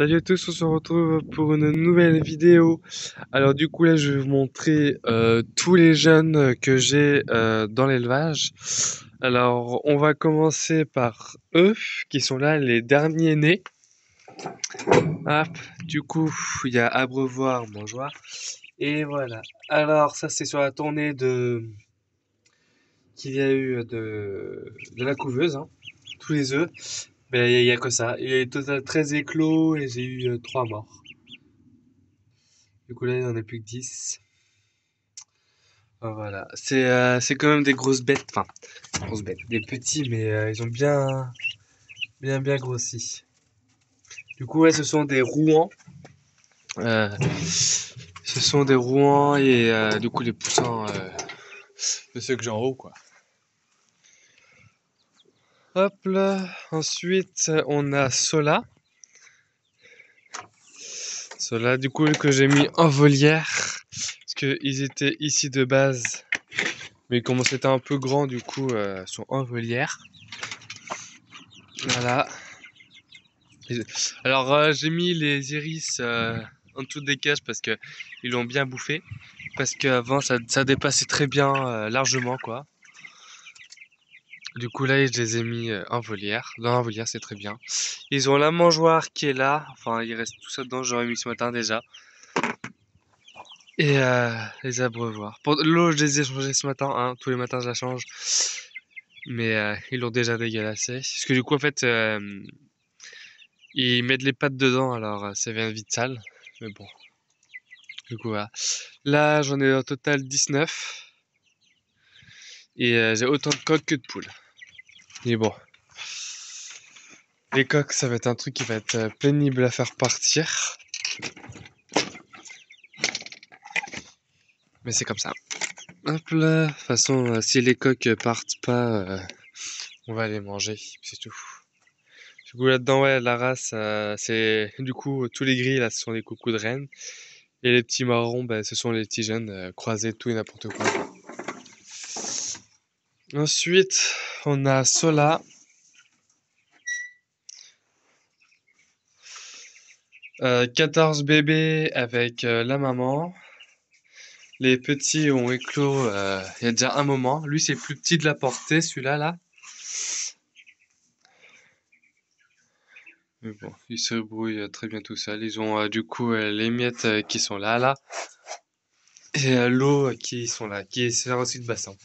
Salut à tous, on se retrouve pour une nouvelle vidéo. Alors du coup là je vais vous montrer tous les jeunes que j'ai dans l'élevage. Alors on va commencer par eux qui sont là les derniers nés. Hop, du coup il y a Abreuvoir, Mangeoire. Et voilà. Alors ça c'est sur la tournée qu'il y a eu de la couveuse, hein. Tous les œufs. Ben il y a que ça. Il y a eu total 13 éclos et j'ai eu 3 morts. Du coup là il n'y en a plus que 10. Voilà, c'est quand même des grosses bêtes, enfin grosses bêtes, des petits mais ils ont bien grossi. Du coup ouais, ce sont des Rouens, et du coup les poussins de ceux que j'ai en haut quoi. Hop là, ensuite on a Sola du coup que j'ai mis en volière parce que ils étaient ici de base, mais comme c'était un peu grand du coup ils sont en volière. Voilà. Alors j'ai mis les iris en dessous des cages parce que ils l'ont bien bouffé. Parce qu'avant ça dépassait très bien largement quoi. Du coup là je les ai mis en volière. Dans la volière c'est très bien. Ils ont la mangeoire qui est là. Enfin il reste tout ça dedans, j'aurais mis ce matin déjà. Et les abreuvoirs. Pour l'eau je les ai changés ce matin, hein. Tous les matins je la change. Mais ils l'ont déjà dégueulassé. Parce que du coup en fait ils mettent les pattes dedans alors ça vient vite sale. Mais bon. Du coup voilà. Là, j'en ai au total 19. Et j'ai autant de coques que de poules. Mais bon. Les coques, ça va être un truc qui va être pénible à faire partir. Mais c'est comme ça. Hop là. De toute façon, si les coques partent pas, on va les manger. C'est tout. Du coup, là-dedans, ouais, la race, c'est... Du coup, tous les gris, là, ce sont les coucous de reine. Et les petits marrons, bah, ce sont les petits jeunes croisés, tout et n'importe quoi. Ensuite, on a Sola. 14 bébés avec la maman. Les petits ont éclos il y a déjà un moment. Lui, c'est plus petit de la portée, celui-là, là. Mais bon, il se brouille très bien tout seul. Ils ont du coup les miettes qui sont là, là. Et l'eau qui sont là, qui sert aussi de bassin.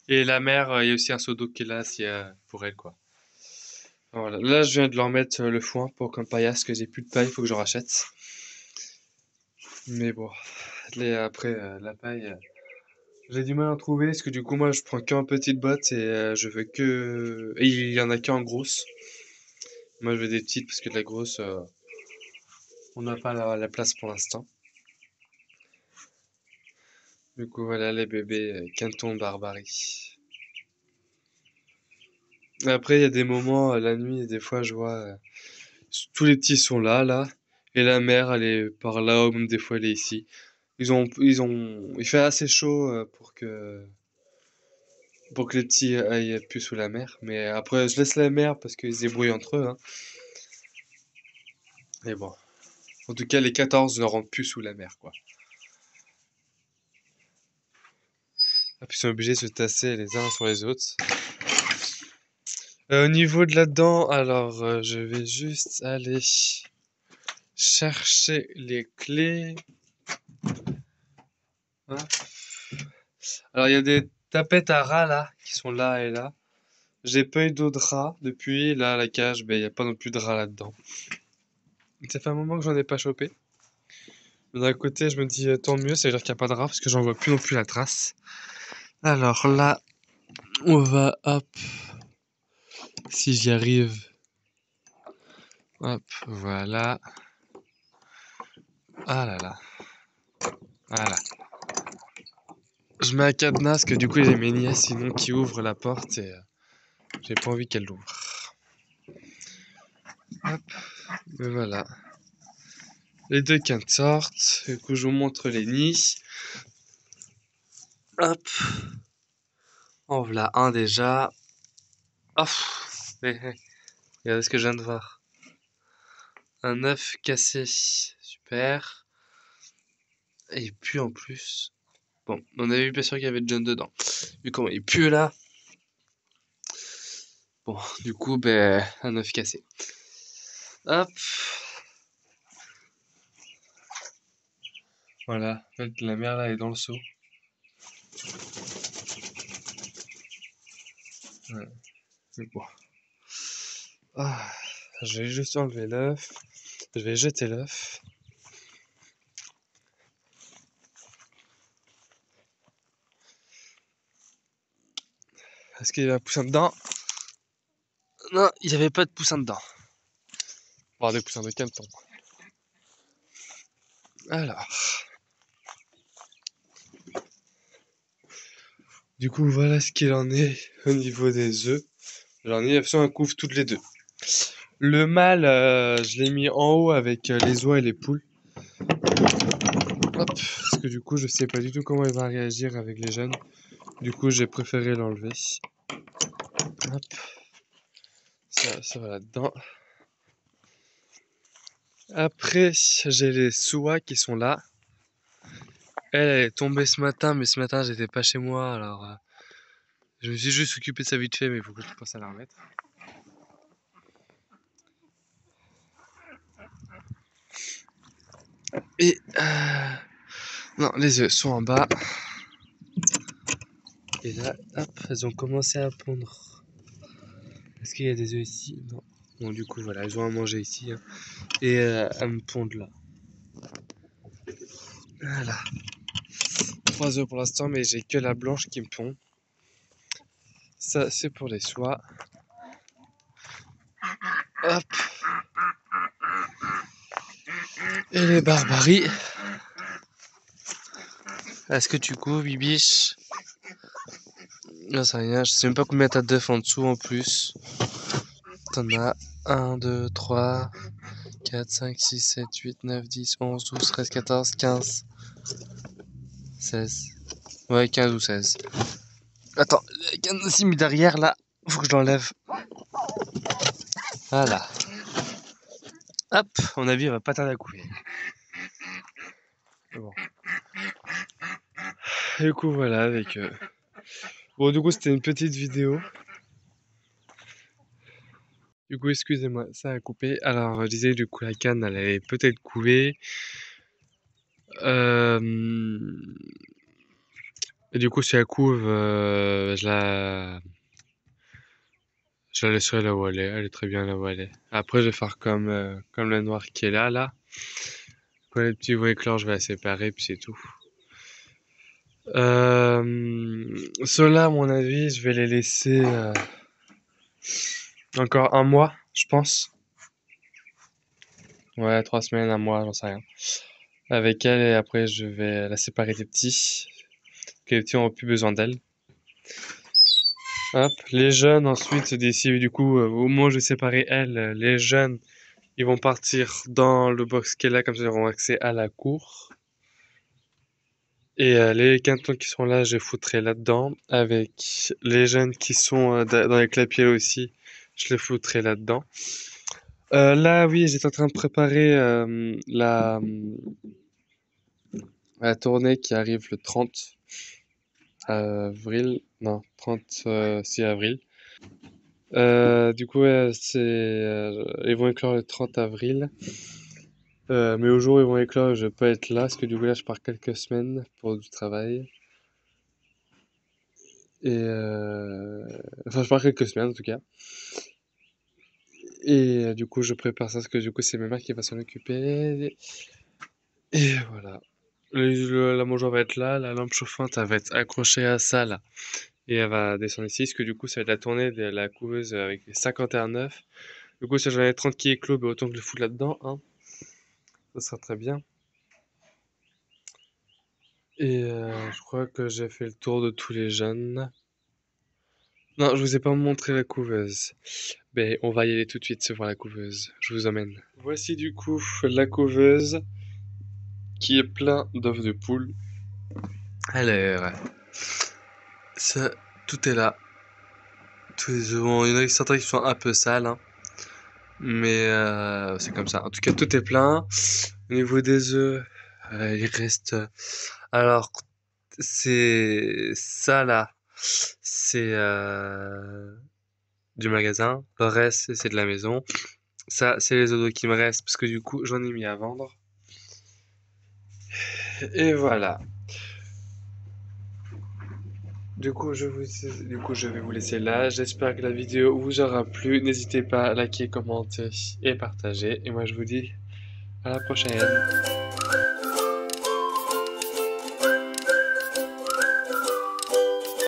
Et la mère, il y a aussi un seau d'eau qui est là, si, pour elle, quoi. Voilà. Là, je viens de leur mettre le foin pour comme paillasse, que j'ai plus de paille, il faut que j'en rachète. Mais bon, après, la paille, j'ai du mal à en trouver, parce que du coup, moi, je prends qu'en petite botte et je veux que... Et il y en a qu'en grosse. Moi, je veux des petites, parce que de la grosse, on n'a pas la place pour l'instant. Du coup, voilà les bébés Canton Barbarie. Après, il y a des moments, la nuit, des fois, je vois... tous les petits sont là, là. Et la mère, elle est par là, ou même des fois, elle est ici. Il fait assez chaud pour que les petits aillent plus sous la mer. Mais après, je laisse la mer parce qu'ils se débrouillent entre eux, hein. Mais bon. En tout cas, les 14 ne rentrent plus sous la mer, quoi. Ah, puis ils sont obligés de se tasser les uns sur les autres. Au niveau de là-dedans, alors, je vais juste aller chercher les clés. Hein. Alors, il y a des tapettes à rats, là, qui sont là et là. J'ai pas eu d'eau de rat depuis. Là, la cage, ben, il n'y a pas non plus de rat là-dedans. Ça fait un moment que j'en ai pas chopé. Mais d'un côté, je me dis tant mieux, ça veut dire qu'il n'y a pas de rat parce que j'en vois plus non plus la trace. Alors là, on va, hop, si j'y arrive. Hop, voilà. Ah là là. Voilà. Je mets un cadenas parce que du coup, j'ai mes nièces sinon qui ouvrent la porte et j'ai pas envie qu'elles l'ouvrent. Hop, et voilà. Les deux quintes sortent. Du coup, je vous montre les nids. Hop. En voilà un déjà. Oh, regardez ce que je viens de voir. un œuf cassé. Super. Et puis en plus... Bon, on avait vu bien sûr qu'il y avait John dedans. Vu comment il pue là. Bon, du coup, ben, un œuf cassé. Hop. Voilà, en fait, la mère là est dans le seau. Ouais, c'est bon. Ah, je vais juste enlever l'œuf. Je vais jeter l'œuf. Est-ce qu'il y avait un poussin dedans? Non, il n'y avait pas de poussin dedans. Bon, des poussins de canton. Alors. Du coup, voilà ce qu'il en est au niveau des œufs. J'en ai, de toute façon, un couvre toutes les deux. Le mâle, je l'ai mis en haut avec les oies et les poules. Hop, parce que du coup, je sais pas du tout comment il va réagir avec les jeunes. Du coup, j'ai préféré l'enlever. Hop. Ça va là-dedans. Après, j'ai les soies qui sont là. Elle est tombée ce matin, mais ce matin, j'étais pas chez moi, alors je me suis juste occupé de ça vite fait, mais il faut que je pense à la remettre. Et non, les œufs sont en bas. Et là, hop, elles ont commencé à pondre. Est-ce qu'il y a des œufs ici? Non. Bon, du coup, voilà, elles ont à manger ici. Hein. Et elles me pondent là. Voilà. 3 œufs pour l'instant, mais j'ai que la blanche qui me pond. Ça, c'est pour les soies. Hop. Et les barbaries. Est-ce que tu couvres, Bibiche? Non, c'est rien. Je sais même pas combien t'as d'œufs en dessous en plus. T'en as 1, 2, 3, 4, 5, 6, 7, 8, 9, 10, 11, 12, 13, 14, 15, 16. Ouais, 15 ou 16. Attends, le 15 aussi mis derrière là. Faut que je l'enlève. Voilà. Hop, on a vu, on va pas tarder à couper. Bon. Du coup, voilà, avec. Bon, du coup, c'était une petite vidéo. Du coup, excusez-moi, ça a coupé. Alors, je disais, du coup, la canne, elle allait peut-être couler. Euh... Et du coup, si elle couve, je la laisserai là où elle est. Elle est très bien là où elle est. Après, je vais faire comme le noir qui est là, là. Quand les petits vont éclore, je vais la séparer, puis c'est tout. Ceux-là, à mon avis, je vais les laisser encore un mois, je pense. Ouais, 3 semaines, un mois, j'en sais rien. Avec elle, et après, je vais la séparer des petits. Que les petits n'auront plus besoin d'elle. Hop, les jeunes, ensuite, d'ici, du coup, au moment où je vais séparer elle, les jeunes, ils vont partir dans le box qui est là, comme ça, ils auront accès à la cour. Et les cantons qui sont là, je les foutrai là-dedans. Avec les jeunes qui sont dans les clapiers aussi, je les foutrai là-dedans. Là, oui, j'étais en train de préparer la tournée qui arrive le 30 avril. Non, 36 avril. Du coup, ouais, ils vont éclore le 30 avril. Mais au jour où ils vont éclore, je peux être là, parce que du coup, là, je pars quelques semaines pour du travail. Et enfin, je pars quelques semaines en tout cas. Et du coup, je prépare ça parce que du coup, c'est ma mère qui va s'en occuper. Et voilà. La mangeoire va être là, la lampe chauffante, elle va être accrochée à ça là. Et elle va descendre ici, parce que du coup, ça va être la tournée de la couveuse avec les 51 œufs. Du coup, si j'en ai 30 qui éclos, bah, autant que je le fous là-dedans, hein. Ça sera très bien. Et je crois que j'ai fait le tour de tous les jeunes. Non, je vous ai pas montré la couveuse. Mais on va y aller tout de suite se voir la couveuse. Je vous emmène. Voici du coup la couveuse qui est plein d'œufs de poule. Alors, tout est là. Tous les œufs, il y en a certains qui sont un peu sales. Hein. Mais c'est comme ça. En tout cas, tout est plein. Au niveau des œufs, il reste. Alors, c'est ça là. C'est du magasin. Le reste, c'est de la maison. Ça, c'est les œufs qui me restent parce que du coup, j'en ai mis à vendre. Et voilà. Du coup, je vais vous laisser là. J'espère que la vidéo vous aura plu. N'hésitez pas à liker, commenter et partager. Et moi, je vous dis à la prochaine.